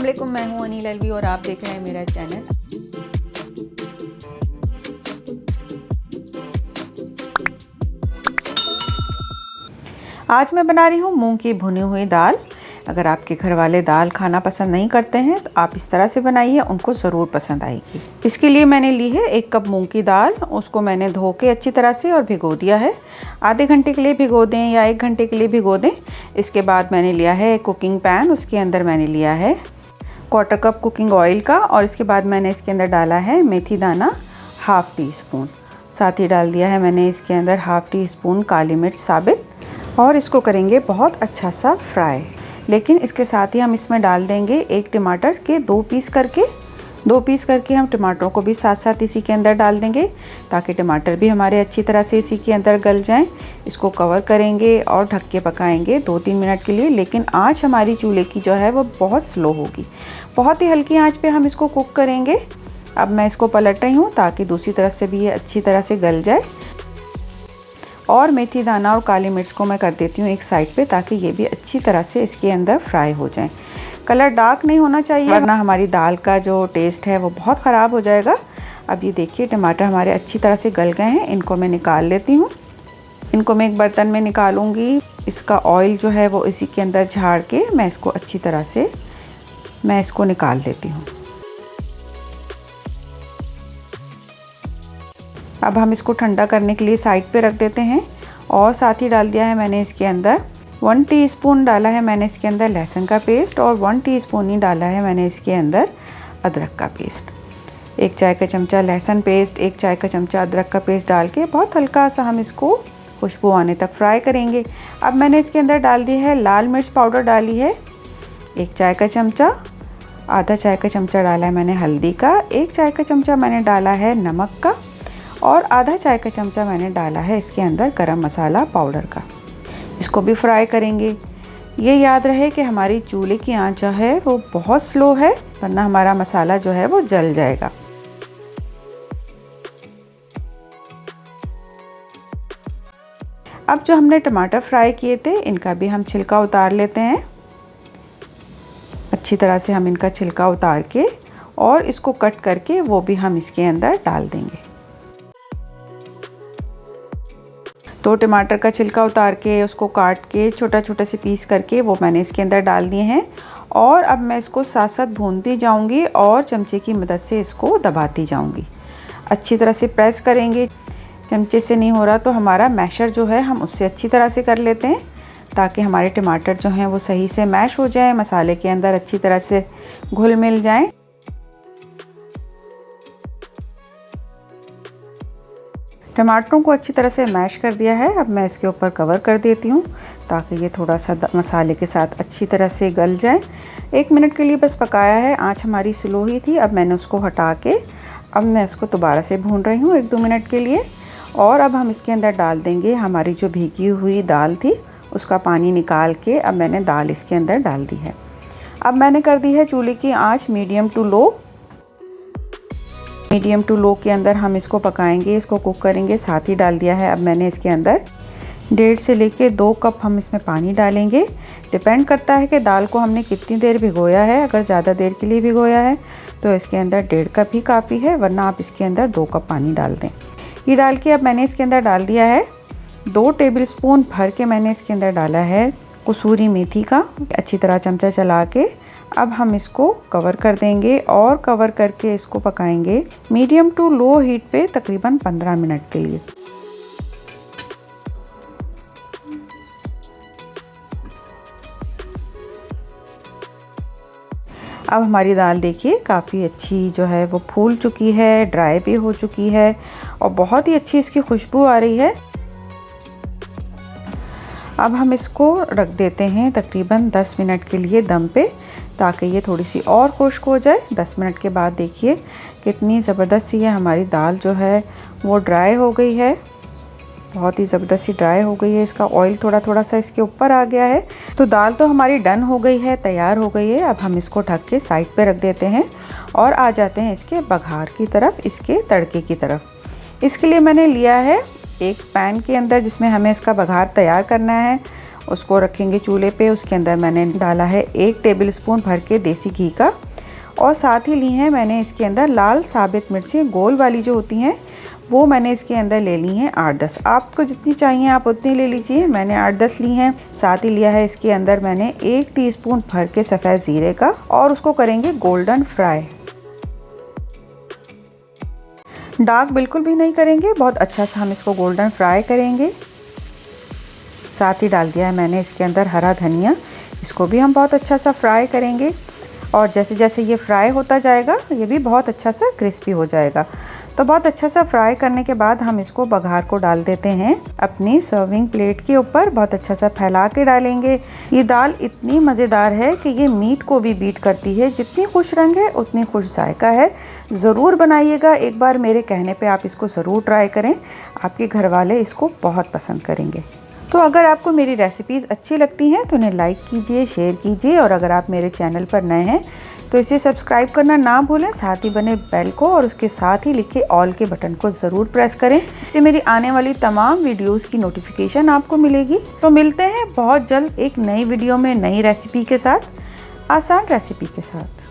वालेकुम, मैं हूं अनिल अलवी और आप देख रहे हैं मेरा चैनल। आज मैं बना रही हूं मूंग की भुनी हुई दाल। अगर आपके घर वाले दाल खाना पसंद नहीं करते हैं तो आप इस तरह से बनाइए, उनको ज़रूर पसंद आएगी। इसके लिए मैंने ली है 1 कप मूंग की दाल। उसको मैंने धो के अच्छी तरह से और भिगो दिया है। आधे घंटे के लिए भिगो दें या 1 घंटे के लिए भिगो दें। इसके बाद मैंने लिया है कुकिंग पैन, उसके अंदर मैंने लिया है 1/4 कप कुकिंग ऑयल का और इसके बाद मैंने इसके अंदर डाला है मेथी दाना 1/2 टीस्पून। साथ ही डाल दिया है मैंने इसके अंदर 1/2 टीस्पून काली मिर्च साबित और इसको करेंगे बहुत अच्छा सा फ्राई। लेकिन इसके साथ ही हम इसमें डाल देंगे 1 टमाटर के 2 पीस करके हम टमाटरों को भी साथ साथ इसी के अंदर डाल देंगे ताकि टमाटर भी हमारे अच्छी तरह से इसी के अंदर गल जाएं। इसको कवर करेंगे और ढक के पकाएंगे 2-3 मिनट के लिए। लेकिन आंच हमारी चूल्हे की जो है वो बहुत स्लो होगी, बहुत ही हल्की आंच पे हम इसको कुक करेंगे। अब मैं इसको पलट रही हूँ ताकि दूसरी तरफ से भी ये अच्छी तरह से गल जाए। और मेथी दाना और काली मिर्च को मैं कर देती हूँ एक साइड पे ताकि ये भी अच्छी तरह से इसके अंदर फ्राई हो जाएं। कलर डार्क नहीं होना चाहिए वरना हमारी दाल का जो टेस्ट है वो बहुत ख़राब हो जाएगा। अब ये देखिए टमाटर हमारे अच्छी तरह से गल गए हैं। इनको मैं निकाल लेती हूँ। इनको मैं एक बर्तन में निकालूंगी। इसका ऑयल जो है वो इसी के अंदर झाड़ के मैं इसको अच्छी तरह से निकाल लेती हूँ। अब हम इसको ठंडा करने के लिए साइड पे रख देते हैं। और साथ ही डाल दिया है मैंने इसके अंदर 1 टीस्पून डाला है मैंने इसके अंदर लहसुन का पेस्ट और 1 टीस्पून ही डाला है मैंने इसके अंदर अदरक का पेस्ट। 1 चाय का चमचा लहसुन पेस्ट, 1 चाय का चमचा अदरक का पेस्ट डाल के बहुत हल्का सा हम इसको खुशबू आने तक फ्राई करेंगे। अब मैंने इसके अंदर डाल दी है लाल मिर्च पाउडर, डाली है 1 चाय का चमचा। आधा चाय का चमचा डाला है मैंने हल्दी का, 1 चाय का चमचा मैंने डाला है नमक का और आधा चाय का चमचा मैंने डाला है इसके अंदर गरम मसाला पाउडर का। इसको भी फ्राई करेंगे। ये याद रहे कि हमारी चूल्हे की आंच जो है वो बहुत स्लो है वरना हमारा मसाला जो है वो जल जाएगा। अब जो हमने टमाटर फ्राई किए थे इनका भी हम छिलका उतार लेते हैं। अच्छी तरह से हम इनका छिलका उतार के और इसको कट करके वो भी हम इसके अंदर डाल देंगे। तो टमाटर का छिलका उतार के उसको काट के छोटा छोटा से पीस करके वो मैंने इसके अंदर डाल दिए हैं। और अब मैं इसको साथ साथ भूनती जाऊंगी और चमचे की मदद से इसको दबाती जाऊंगी। अच्छी तरह से प्रेस करेंगे। चमचे से नहीं हो रहा तो हमारा मैशर जो है हम उससे अच्छी तरह से कर लेते हैं ताकि हमारे टमाटर जो हैं वो सही से मैश हो जाए, मसाले के अंदर अच्छी तरह से घुल मिल जाएँ। टमाटरों को अच्छी तरह से मैश कर दिया है। अब मैं इसके ऊपर कवर कर देती हूँ ताकि ये थोड़ा सा मसाले के साथ अच्छी तरह से गल जाए। 1 मिनट के लिए बस पकाया है। आंच हमारी स्लो ही थी। अब मैंने उसको हटा के अब मैं इसको दोबारा से भून रही हूँ 1-2 मिनट के लिए। और अब हम इसके अंदर डाल देंगे हमारी जो भीगी हुई दाल थी, उसका पानी निकाल के अब मैंने दाल इसके अंदर डाल दी है। अब मैंने कर दी है चूल्हे की आँच मीडियम टू लो के अंदर हम इसको पकाएंगे, इसको कुक करेंगे। साथ ही डाल दिया है अब मैंने इसके अंदर 1.5 से लेके 2 कप हम इसमें पानी डालेंगे। डिपेंड करता है कि दाल को हमने कितनी देर भिगोया है। अगर ज़्यादा देर के लिए भिगोया है तो इसके अंदर 1.5 कप ही काफ़ी है, वरना आप इसके अंदर 2 कप पानी डाल दें। ये डाल के अब मैंने इसके अंदर डाल दिया है 2 टेबलस्पून भर के मैंने इसके अंदर डाला है कसूरी मेथी का। अच्छी तरह चमचा चला के अब हम इसको कवर कर देंगे और कवर करके इसको पकाएंगे मीडियम टू लो हीट पे तकरीबन 15 मिनट के लिए। अब हमारी दाल देखिए काफ़ी अच्छी जो है वो फूल चुकी है, ड्राई भी हो चुकी है और बहुत ही अच्छी इसकी खुशबू आ रही है। अब हम इसको रख देते हैं तकरीबन 10 मिनट के लिए दम पे ताकि ये थोड़ी सी और खुश्क हो जाए। 10 मिनट के बाद देखिए कितनी ज़बरदस्त सी है हमारी दाल जो है वो ड्राई हो गई है। बहुत ही ज़बरदस्त सी ड्राई हो गई है। इसका ऑयल थोड़ा थोड़ा सा इसके ऊपर आ गया है। तो दाल तो हमारी डन हो गई है, तैयार हो गई है। अब हम इसको ढक के साइड पे रख देते हैं और आ जाते हैं इसके बघार की तरफ, इसके तड़के की तरफ। इसके लिए मैंने लिया है एक पैन के अंदर जिसमें हमें इसका बघार तैयार करना है। उसको रखेंगे चूल्हे पे। उसके अंदर मैंने डाला है 1 टेबलस्पून भर के देसी घी का, और साथ ही ली हैं मैंने इसके अंदर लाल साबित मिर्चें गोल वाली जो होती हैं, वो मैंने इसके अंदर ले ली हैं 8-10। आपको जितनी चाहिए आप उतनी ले लीजिए, मैंने 8-10 ली हैं। साथ ही लिया है इसके अंदर मैंने 1 टीस्पून भर के सफ़ेद ज़ीरे का, और उसको करेंगे गोल्डन फ्राई। डार्क बिल्कुल भी नहीं करेंगे, बहुत अच्छा सा हम इसको गोल्डन फ्राई करेंगे। साथ ही डाल दिया है मैंने इसके अंदर हरा धनिया, इसको भी हम बहुत अच्छा सा फ्राई करेंगे, और जैसे जैसे ये फ्राई होता जाएगा ये भी बहुत अच्छा सा क्रिस्पी हो जाएगा। तो बहुत अच्छा सा फ्राई करने के बाद हम इसको बघार को डाल देते हैं अपनी सर्विंग प्लेट के ऊपर। बहुत अच्छा सा फैला के डालेंगे। ये दाल इतनी मज़ेदार है कि ये मीट को भी बीट करती है। जितनी खुश रंग है उतनी खुश जायका है। ज़रूर बनाइएगा, एक बार मेरे कहने पे आप इसको ज़रूर ट्राई करें, आपके घर वाले इसको बहुत पसंद करेंगे। तो अगर आपको मेरी रेसिपीज़ अच्छी लगती हैं तो उन्हें लाइक कीजिए, शेयर कीजिए, और अगर आप मेरे चैनल पर नए हैं तो इसे सब्सक्राइब करना ना भूलें। साथ ही बने बेल को और उसके साथ ही लिखे ऑल के बटन को ज़रूर प्रेस करें, इससे मेरी आने वाली तमाम वीडियोस की नोटिफिकेशन आपको मिलेगी। तो मिलते हैं बहुत जल्द एक नई वीडियो में नई रेसिपी के साथ, आसान रेसिपी के साथ।